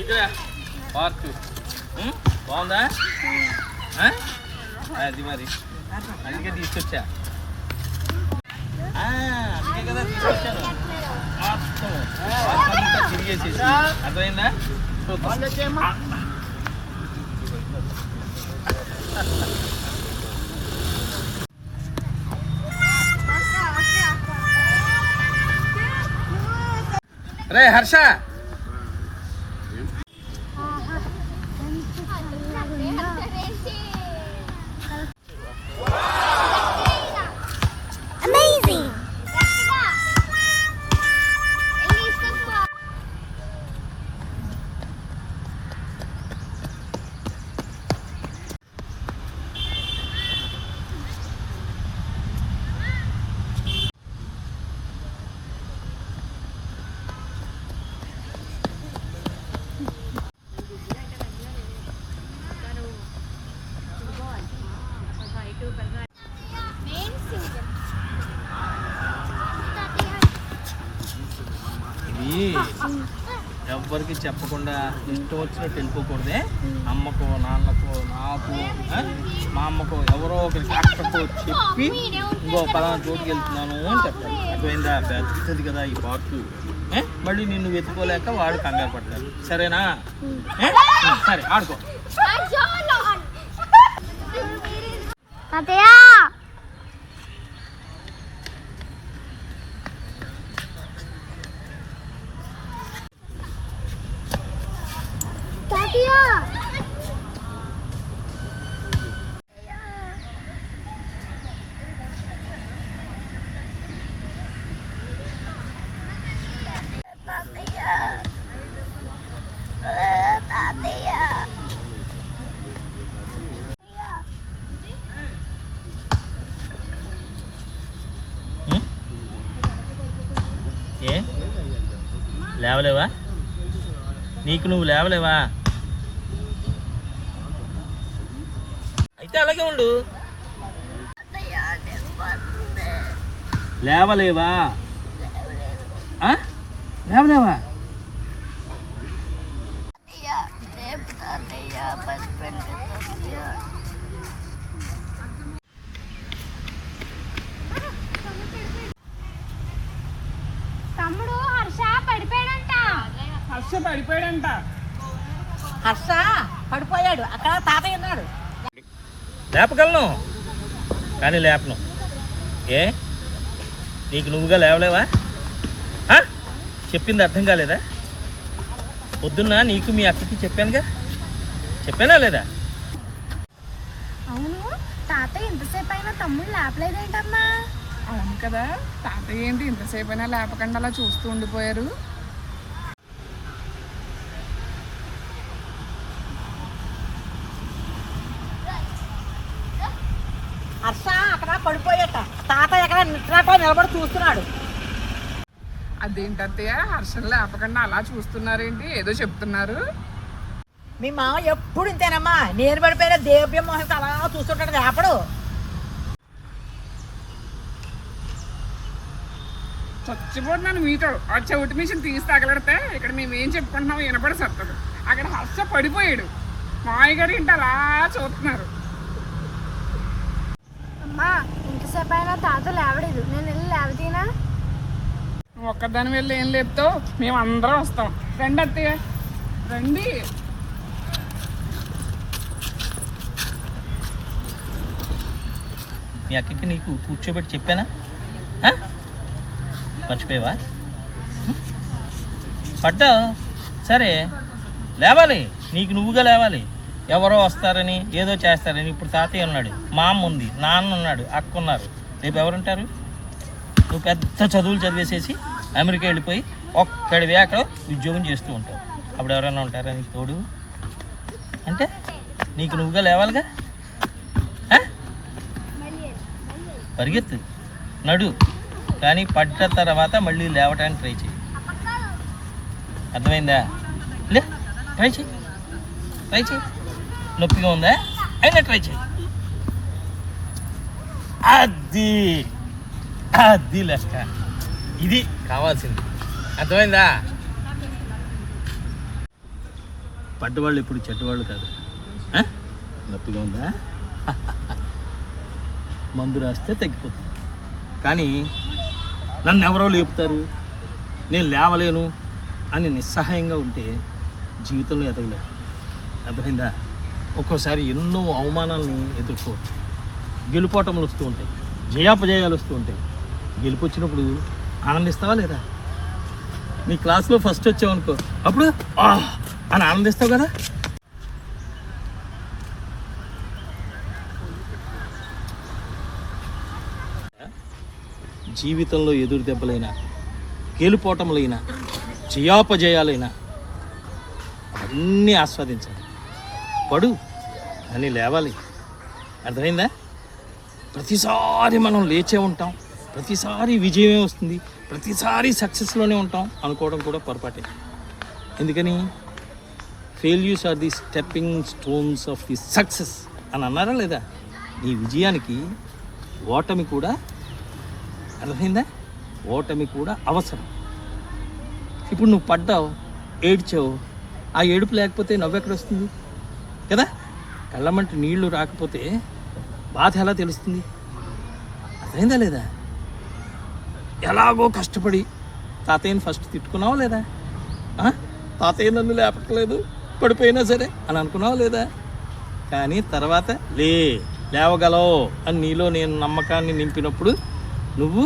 ఇదే పార్క్ బాగుందా? అది మరి అందుకే తీసుకొచ్చా. అందుకే కదా తీసుకొచ్చాను. మొత్తం తిరిగేసేసి అర్థమైందా? రే హర్ష, ఎవ్వరికి చెప్పకుండా ఇష్టం వచ్చినట్టు వెళ్ళిపోకూడదే. అమ్మకో, నాన్నకో, నాకు, మా అమ్మకో, ఎవరో ఒకరికి అక్కకో చెప్పి ఇంకో పలానా చోటుకి వెళ్తున్నాను అని చెప్పాలి. అర్థమైందా? పెద్దది కదా ఈ పార్కు. మళ్ళీ నిన్ను వెతుకోలేక వాడు కంగారు పడతారు. సరేనా? సరే ఆడుకో. ఏ లేవలేవా? నీకు నువ్వు లేవలేవా? అయితే అలాగే ఉండు. లేవలేవా? లేవలేవా? తమ్ముడు హర్ష పడిపోయాడంట. హర్ష పడిపోయాడు. అక్కడ తాతయ్య ఉన్నాడు. లేపగలను కానీ లేపను. ఏ నీకు నువ్వుగా లేవలేవా? చెప్పింది అర్థం కాలేదా? పొద్దున్న నీకు మీ అక్కకి చెప్పానా లేదా? అవును, తాతయ్య ఇంతసేపు అయినా తమ్ముడు లేపలేదేంటమ్మా? అవును కదా, తాతయ్య ఏంటి ఇంతసేపు అయినా లేపకుండా అలా చూస్తూ ఉండిపోయారు. హర్ష అక్కడ పడిపోయాట. తాతయ్య అక్కడ నిద్రతో నిలబడి చూస్తున్నాడు. అదేంటి అత్తయ్య, హర్షం లేపకుండా అలా చూస్తున్నారేంటి? ఏదో చెప్తున్నారు. మీ మామ ఎప్పుడు ఇంతేనమ్మా. నేను పడిపోయిన దేవ్య మోహన్ అలా చూస్తుంటాడు లేపడు. చచ్చిపోతున్నాను మీతో. ఆ చెవిటి మిషన్ తీసి తగలడితే ఇక్కడ మేమేం చెప్పుకుంటున్నాం వినపడి సత్తదు. అక్కడ హర్ష పడిపోయాడు. మామయ్య గారు ఇంటి అలా చూస్తున్నారు. అమ్మా ఇంతసేపు అయినా తాత లేవలేదు. నేను వెళ్ళి లేవదీనా? ఒక్కదాని వెళ్ళి ఏం లేపుతావు? మేము అందరం వస్తాం. రండి అత్తయ్య, రండి. మీ అక్కకి నీకు కూర్చోబెట్టి చెప్పానా? మర్చిపోయావా? పడ్డా సరే లేవాలి. నీకు నువ్వుగా లేవాలి. ఎవరో వస్తారని ఏదో చేస్తారని. ఇప్పుడు తాతయ్య ఉన్నాడు, మా అమ్మ ఉంది, నాన్న ఉన్నాడు, అక్క ఉన్నారు. రేపు ఎవరుంటారు? నువ్వు పెద్ద చదువులు చదివేసేసి అమెరికా వెళ్ళిపోయి ఒక్కడివే అక్కడ ఉద్యోగం చేస్తూ ఉంటావు. అప్పుడు ఎవరైనా ఉంటారా నీకు తోడు? అంటే నీకు నువ్వుగా లేవాలిగా. పరిగెత్తు, నడు, కానీ పడ్డ తర్వాత మళ్ళీ లేవటానికి ట్రై చేయి. అర్థమైందా? లే, ట్రై చేయి. నొప్పిగా ఉందా? అయినా ట్రై చేయి. అది లెక్క. ఇది కావాల్సింది. అర్థమైందా? పడ్డవాళ్ళు ఎప్పుడు చెడ్డవాళ్ళు కాదు. నొప్పిగా ఉందా? మందు రాస్తే తగ్గిపోతుంది. కానీ నన్ను ఎవరో లేపుతారు, నేను లేవలేను అని నిస్సహాయంగా ఉంటే జీవితంలో ఎదగలేదు. అర్థమైందా? ఒక్కోసారి ఎన్నో అవమానాలని ఎదుర్కోవచ్చు. గెలుపోటములు వస్తూ ఉంటాయి, జయాపజయాలు వస్తూ ఉంటాయి. గెలుపు వచ్చినప్పుడు ఆనందిస్తావా లేదా? నీ క్లాస్లో ఫస్ట్ వచ్చావనుకో, అప్పుడు అని ఆనందిస్తావు కదా. జీవితంలో ఎదురు దెబ్బలైనా, గెలుపోటములైనా, జయాపజయాలైనా అవన్నీ ఆస్వాదించాలి. పడు అని లేవాలి. అర్థమైందా? ప్రతిసారి మనం లేచే ఉంటాం, ప్రతిసారి విజయమే వస్తుంది, ప్రతిసారి సక్సెస్లోనే ఉంటాం అనుకోవడం కూడా పొరపాటే. ఎందుకని? Failures are the stepping stones of the success అని అన్నారా లేదా? నీ విజయానికి ఓటమి కూడా, అర్థమైందా? ఓటమి కూడా అవసరం. ఇప్పుడు నువ్వు పడ్డావు, ఏడ్చావు, ఆ ఏడుపు లేకపోతే నవ్వు ఎక్కడ వస్తుంది కదా? కళ్ళమంటే నీళ్లు రాకపోతే బాధ ఎలా తెలుస్తుంది? అర్థమైందా లేదా? ఎలాగో కష్టపడి తాతయ్యని ఫస్ట్ తిట్టుకున్నావా లేదా? తాతయ్య నన్ను లేపట్లేదు, పడిపోయినా సరే అని అనుకున్నావా లేదా? కానీ తర్వాత లేవగలవు అని నీలో నేను నమ్మకాన్ని నింపినప్పుడు నువ్వు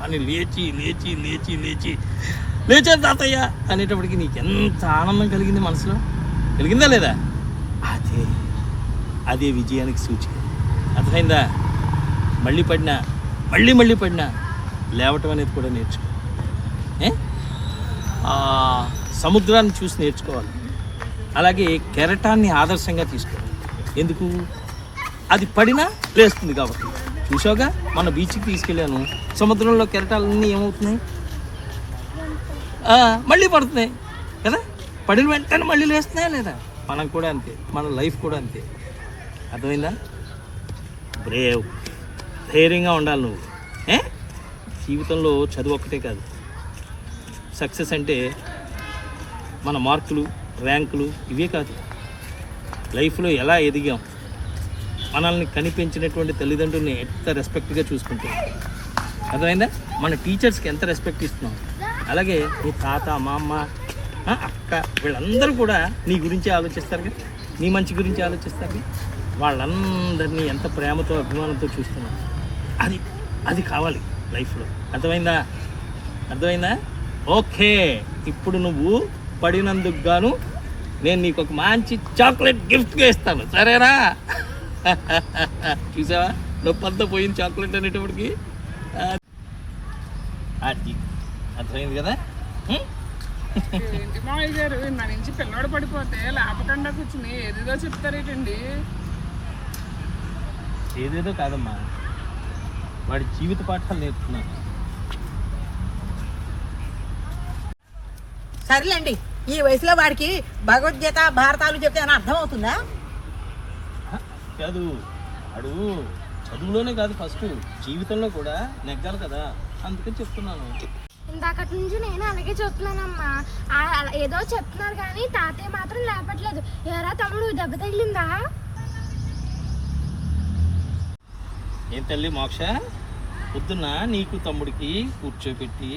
అని లేచి లేచి లేచి లేచి లేచారు తాతయ్య అనేటప్పటికి నీకు ఎంత ఆనందం కలిగింది, మనసులో కలిగిందా లేదా? అదే విజయానికి సూచిక. అర్థమైందా? మళ్ళీ పడినా మళ్ళీ పడినా లేవటం అనేది కూడా నేర్చుకో. సముద్రాన్ని చూసి నేర్చుకోవాలి. అలాగే కెరటాన్ని ఆదర్శంగా తీసుకోవాలి. ఎందుకు? అది పడినా లేస్తుంది కాబట్టి. చూసావుగా, మన బీచ్కి తీసుకెళ్ళాను, సముద్రంలో కెరటాలన్నీ ఏమవుతున్నాయి? మళ్ళీ పడుతున్నాయి కదా. పడిన వెంటనే మళ్ళీ లేస్తున్నాయా లేదా? మనం కూడా అంతే, మన లైఫ్ కూడా అంతే. అర్థమైందా? బ్రేవ్, ధైర్యంగా ఉండాలి నువ్వు. జీవితంలో చదువు ఒక్కటే కాదు. సక్సెస్ అంటే మన మార్కులు, ర్యాంకులు ఇవే కాదు. లైఫ్లో ఎలా ఎదిగాం, మనల్ని కనిపించినటువంటి తల్లిదండ్రుల్ని ఎంత రెస్పెక్ట్గా చూసుకుంటాం. అర్థమైందా? మన టీచర్స్కి ఎంత రెస్పెక్ట్ ఇస్తున్నాం. అలాగే నీ తాత, మా అమ్మ, అక్క వీళ్ళందరూ కూడా నీ గురించి ఆలోచిస్తారు కదా, నీ మంచి గురించి ఆలోచిస్తారు కదా. వాళ్ళందరినీ ఎంత ప్రేమతో, అభిమానంతో చూస్తున్నాం. అది కావాలి లైఫ్లో. అర్థమైందా? ఓకే, ఇప్పుడు నువ్వు పడినందుకు గాను నేను నీకు ఒక మంచి చాక్లెట్ గిఫ్ట్గా ఇస్తాను, సరేనా? చూసావా, నొప్పంతా పోయింది చాక్లెట్ అనేటప్పటికి. అది అర్థమైంది కదా. ఏంటి మావయ్య గారు, నా నుంచి పిల్లవాడు పడిపోతే లేపకుండా కూర్చుని ఏదేదో చెప్తారేటండి? ఏదేదో కాదమ్మా, వాడి జీవిత పాఠాలు నేర్చుకున్నాను. సరేలేండి, ఈ వయసులో వాడికి భగవద్గీత, భారతాలు చెప్తే అని అర్థం అవుతుందా? కాదు, వాడు చదువులోనే కాదు, ఫస్ట్ జీవితంలో కూడా నెగ్గాలి కదా, అందుకని చెప్తున్నాను. ఇందాకటి నుంచి నేను అలాగే చెప్తున్నానమ్మా. ఏదో చెప్తున్నారు కానీ తాతయ్య మాత్రం లేపట్లేదు. ఎరా తమ్ముడు, దెబ్బ తగిలిందా? ఏం తల్లి మోక్ష, పొద్దున్న నీకు తమ్ముడికి కూర్చోపెట్టి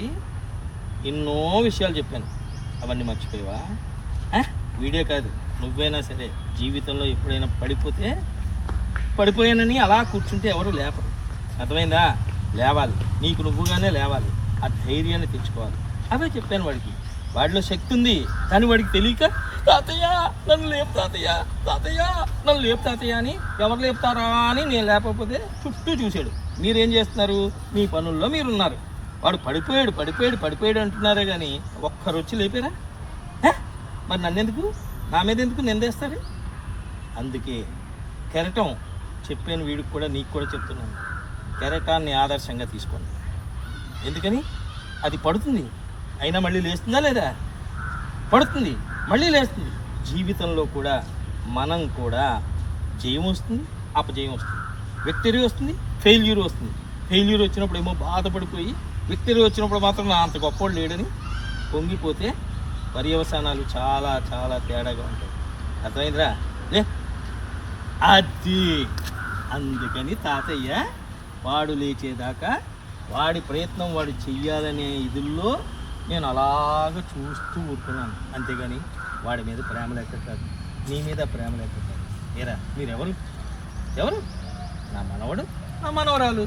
ఎన్నో విషయాలు చెప్పాను, అవన్నీ మర్చిపోయావా? వీడియో కాదు, నువ్వైనా సరే జీవితంలో ఎప్పుడైనా పడిపోయానని అలా కూర్చుంటే ఎవరు లేపరు. అర్థమైందా? లేవాలి, నీకు నువ్వుగానే లేవాలి, ఆ ధైర్యాన్ని తెచ్చుకోవాలి. అవే చెప్పాను వాడికి. వాడిలో శక్తి ఉంది, కానీ వాడికి తెలియక తాతయ్య నన్ను లేపు తాతయ్య, తాతయ్య నన్ను లేపు తాతయ్య అని, ఎవరు లేపుతారా అని నేను లేకపోతే చుట్టూ చూశాడు. మీరేం చేస్తున్నారు? మీ పనుల్లో మీరున్నారు. వాడు పడిపోయాడు అంటున్నారే కానీ ఒక్కరు వచ్చి లేపారా? మరి నన్నెందుకు, నా మీద ఎందుకు నిందేస్తారు? అందుకే కెరటం చెప్పాను వీడికి కూడా, నీకు కూడా చెప్తున్నాను, కెరటాన్ని ఆదర్శంగా తీసుకోండి. ఎందుకని? అది పడుతుంది, అయినా మళ్ళీ లేస్తుందా లేదా? పడుతుంది, మళ్ళీ లేస్తుంది. జీవితంలో కూడా మనం కూడా జయం వస్తుంది, అపజయం వస్తుంది, విక్టరీ వస్తుంది, ఫెయిల్యూర్ వస్తుంది. ఫెయిల్యూర్ వచ్చినప్పుడు ఏమో బాధపడిపోయి, విక్టరీ వచ్చినప్పుడు మాత్రం నా అంత గొప్పవాడు లేడని పొంగిపోతే పర్యవసానాలు చాలా చాలా తేడాగా ఉంటాయి. అర్థమైందిరా? లే అది అందుకని తాతయ్య వాడు లేచేదాకా వాడి ప్రయత్నం వాడు చెయ్యాలనే ఇదుల్లో నేను అలాగ చూస్తూ ఊరుకున్నాను. అంతేగాని వాడి మీద ప్రేమ లేక కాదు, నీ మీద ప్రేమ లేక కాదు. ఏరా మీరెవరు? ఎవరు? నా మనవడు, నా మనవరాలు.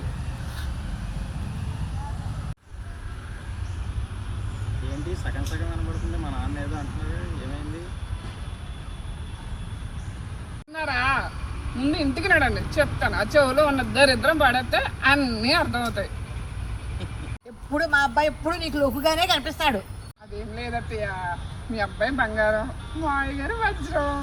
ఏంటి సగం సగం కనబడుతుంది? మా నాన్న ఏదో అంటున్నారు, ఏమైంది? ఉన్నారా? ముందు ఇంటికి నడండి, చెప్తాను. ఆ చెవులో ఉన్న దరిద్రం పడేస్తే అన్నీ అర్థమవుతాయి. ఎప్పుడు మా అబ్బాయి ఎప్పుడు నీకు లోకుగానే కనిపిస్తాడు. అదేం లేదత్తయ్య, మీ అబ్బాయి బంగారం, మా అయ్య గారు వజ్రం.